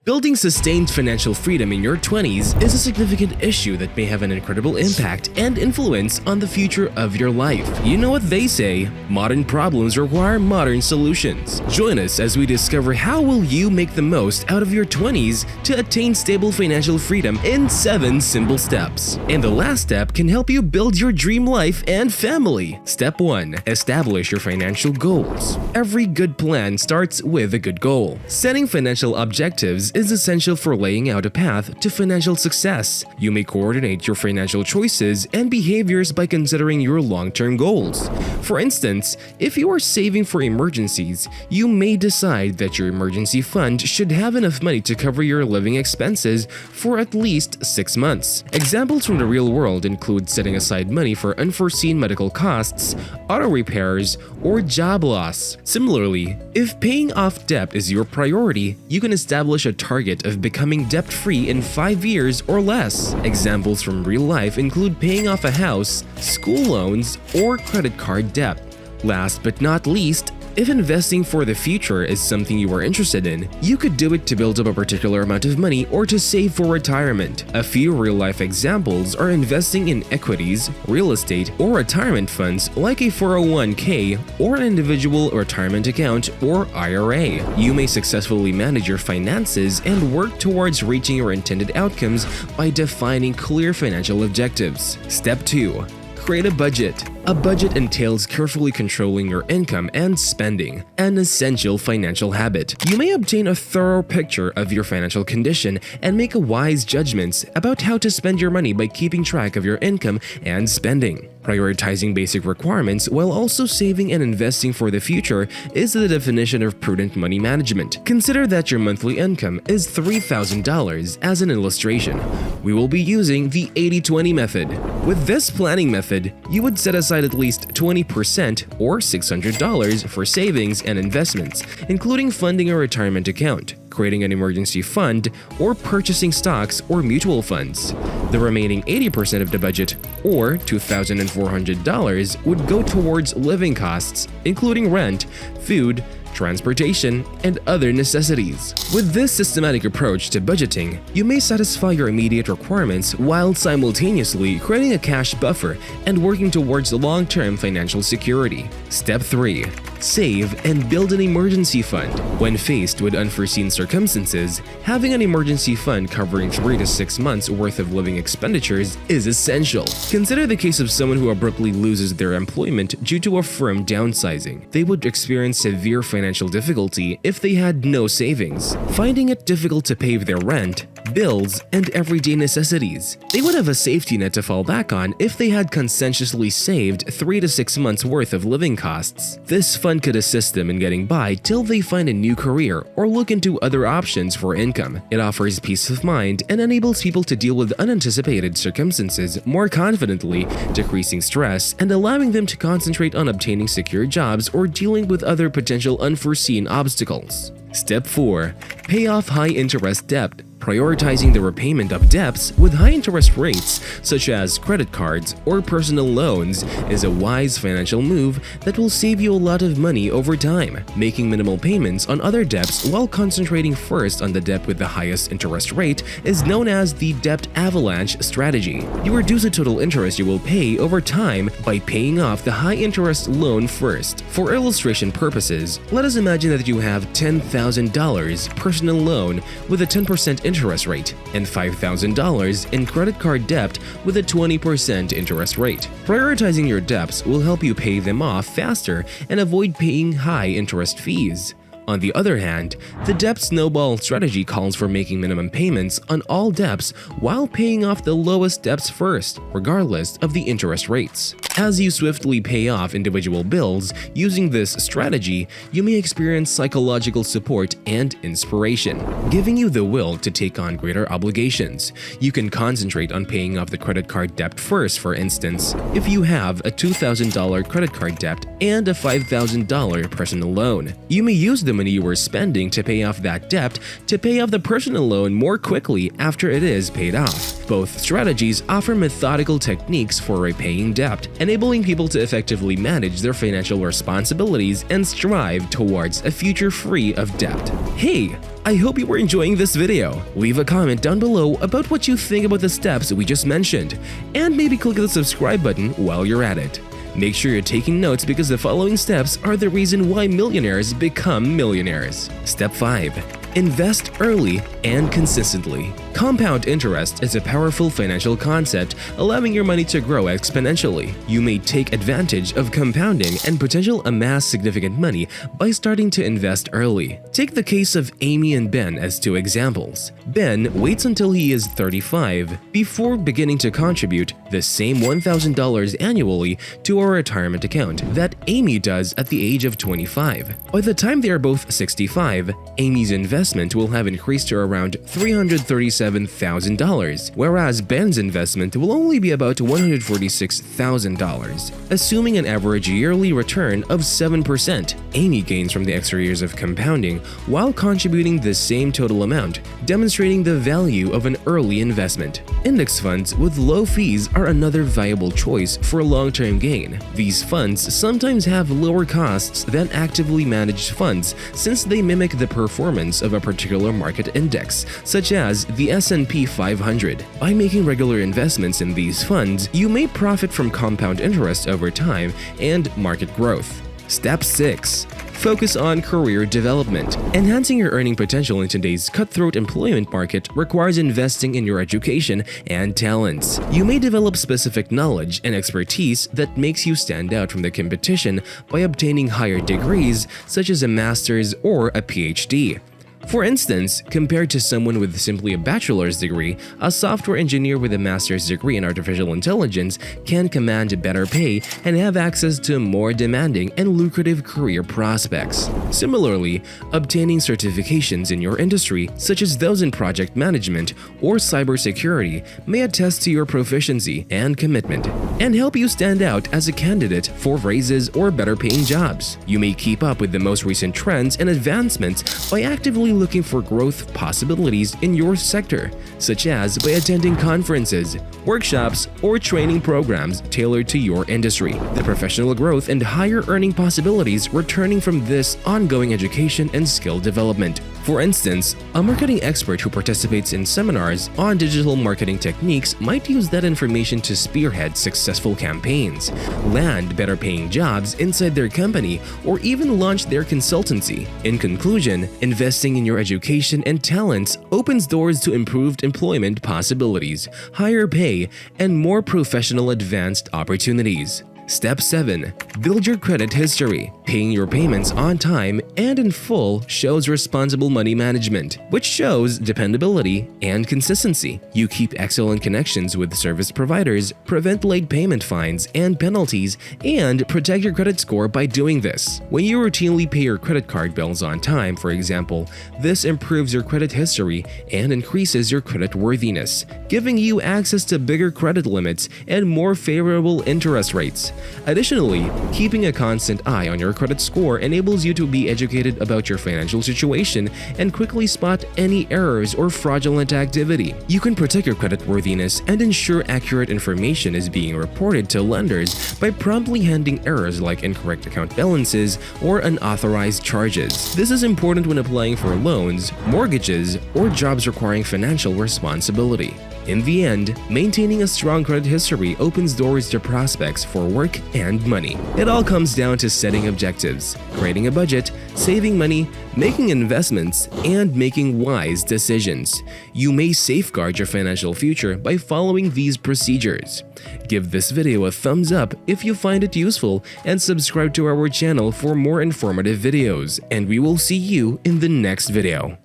Building sustained financial freedom in your 20s is a significant issue that may have an incredible impact and influence on the future of your life. You know what they say, modern problems require modern solutions. Join us as we discover how will you make the most out of your 20s to attain stable financial freedom in 7 simple steps. And the last step can help you build your dream life and family. Step 1. Establish your financial goals. Every good plan starts with a good goal. Setting financial objectives is essential for laying out a path to financial success. You may coordinate your financial choices and behaviors by considering your long-term goals. For instance, if you are saving for emergencies, you may decide that your emergency fund should have enough money to cover your living expenses for at least 6 months. Examples from the real world include setting aside money for unforeseen medical costs, auto repairs, or job loss. Similarly, if paying off debt is your priority, you can establish a target of becoming debt-free in 5 years or less. Examples from real life include paying off a house, school loans, or credit card debt. Last but not least, if investing for the future is something you are interested in, you could do it to build up a particular amount of money or to save for retirement. A few real-life examples are investing in equities, real estate, or retirement funds like a 401k or an individual retirement account or IRA. You may successfully manage your finances and work towards reaching your intended outcomes by defining clear financial objectives. Step 2. Create a budget. A budget entails carefully controlling your income and spending, an essential financial habit. You may obtain a thorough picture of your financial condition and make wise judgments about how to spend your money by keeping track of your income and spending. Prioritizing basic requirements while also saving and investing for the future is the definition of prudent money management. Consider that your monthly income is $3,000 as an illustration. We will be using the 80-20 method. With this planning method, you would set aside at least 20% or $600 for savings and investments, including funding a retirement account, creating an emergency fund, or purchasing stocks or mutual funds. The remaining 80% of the budget, or $2,400, would go towards living costs, including rent, food, transportation, and other necessities. With this systematic approach to budgeting, you may satisfy your immediate requirements while simultaneously creating a cash buffer and working towards long-term financial security. Step 3. Save and build an emergency fund. When faced with unforeseen circumstances, having an emergency fund covering 3 to 6 months worth of living expenditures is essential. Consider the case of someone who abruptly loses their employment due to a firm downsizing. They would experience severe financial difficulty if they had no savings, finding it difficult to pay their rent, bills, and everyday necessities. They would have a safety net to fall back on if they had conscientiously saved 3 to 6 months worth of living costs. This fund could assist them in getting by till they find a new career or look into other options for income. It offers peace of mind and enables people to deal with unanticipated circumstances more confidently, decreasing stress and allowing them to concentrate on obtaining secure jobs or dealing with other potential unforeseen obstacles. Step 4. Pay off high-interest debt. Prioritizing the repayment of debts with high interest rates, such as credit cards or personal loans, is a wise financial move that will save you a lot of money over time. Making minimal payments on other debts while concentrating first on the debt with the highest interest rate is known as the debt avalanche strategy. You reduce the total interest you will pay over time by paying off the high-interest loan first. For illustration purposes, let us imagine that you have $10,000 personal loan with a 10% interest rate and $5,000 in credit card debt with a 20% interest rate. Prioritizing your debts will help you pay them off faster and avoid paying high interest fees. On the other hand, the debt snowball strategy calls for making minimum payments on all debts while paying off the lowest debts first, regardless of the interest rates. As you swiftly pay off individual bills using this strategy, you may experience psychological support and inspiration, giving you the will to take on greater obligations. You can concentrate on paying off the credit card debt first, for instance, if you have a $2,000 credit card debt and a $5,000 personal loan. You may use the money you were spending to pay off that debt to pay off the personal loan more quickly after it is paid off. Both strategies offer methodical techniques for repaying debt, enabling people to effectively manage their financial responsibilities and strive towards a future free of debt. Hey! I hope you were enjoying this video. Leave a comment down below about what you think about the steps we just mentioned, and maybe click the subscribe button while you're at it. Make sure you're taking notes because the following steps are the reason why millionaires become millionaires. Step 5. Invest early and consistently. Compound interest is a powerful financial concept allowing your money to grow exponentially. You may take advantage of compounding and potentially amass significant money by starting to invest early. Take the case of Amy and Ben as two examples. Ben waits until he is 35 before beginning to contribute the same $1,000 annually to a retirement account that Amy does at the age of 25. By the time they are both 65, Amy's investment will have increased to around $337,000, whereas Ben's investment will only be about $146,000. Assuming an average yearly return of 7%, Amy gains from the extra years of compounding while contributing the same total amount, demonstrating the value of an early investment. Index funds with low fees are another viable choice for long-term gain. These funds sometimes have lower costs than actively managed funds since they mimic the performance of a particular market index, such as the S&P 500. By making regular investments in these funds, you may profit from compound interest over time and market growth. Step 6. Focus on career development. Enhancing your earning potential in today's cutthroat employment market requires investing in your education and talents. You may develop specific knowledge and expertise that makes you stand out from the competition by obtaining higher degrees such as a master's or a PhD. For instance, compared to someone with simply a bachelor's degree, a software engineer with a master's degree in artificial intelligence can command better pay and have access to more demanding and lucrative career prospects. Similarly, obtaining certifications in your industry, such as those in project management or cybersecurity, may attest to your proficiency and commitment and help you stand out as a candidate for raises or better-paying jobs. You may keep up with the most recent trends and advancements by actively looking for growth possibilities in your sector, such as by attending conferences, workshops, or training programs tailored to your industry. The professional growth and higher earning possibilities returning from this ongoing education and skill development. For instance, a marketing expert who participates in seminars on digital marketing techniques might use that information to spearhead successful campaigns, land better-paying jobs inside their company, or even launch their consultancy. In conclusion, investing in your education and talents opens doors to improved employment possibilities, higher pay, and more professional advanced opportunities. Step 7. Build your credit history. Paying your payments on time and in full shows responsible money management, which shows dependability and consistency. You keep excellent connections with service providers, prevent late payment fines and penalties, and protect your credit score by doing this. When you routinely pay your credit card bills on time, for example, this improves your credit history and increases your credit worthiness, giving you access to bigger credit limits and more favorable interest rates. Additionally, keeping a constant eye on your credit score enables you to be educated about your financial situation and quickly spot any errors or fraudulent activity. You can protect your creditworthiness and ensure accurate information is being reported to lenders by promptly handling errors like incorrect account balances or unauthorized charges. This is important when applying for loans, mortgages, or jobs requiring financial responsibility. In the end, maintaining a strong credit history opens doors to prospects for work and money. It all comes down to setting objectives, creating a budget, saving money, making investments, and making wise decisions. You may safeguard your financial future by following these procedures. Give this video a thumbs up if you find it useful and subscribe to our channel for more informative videos, and we will see you in the next video.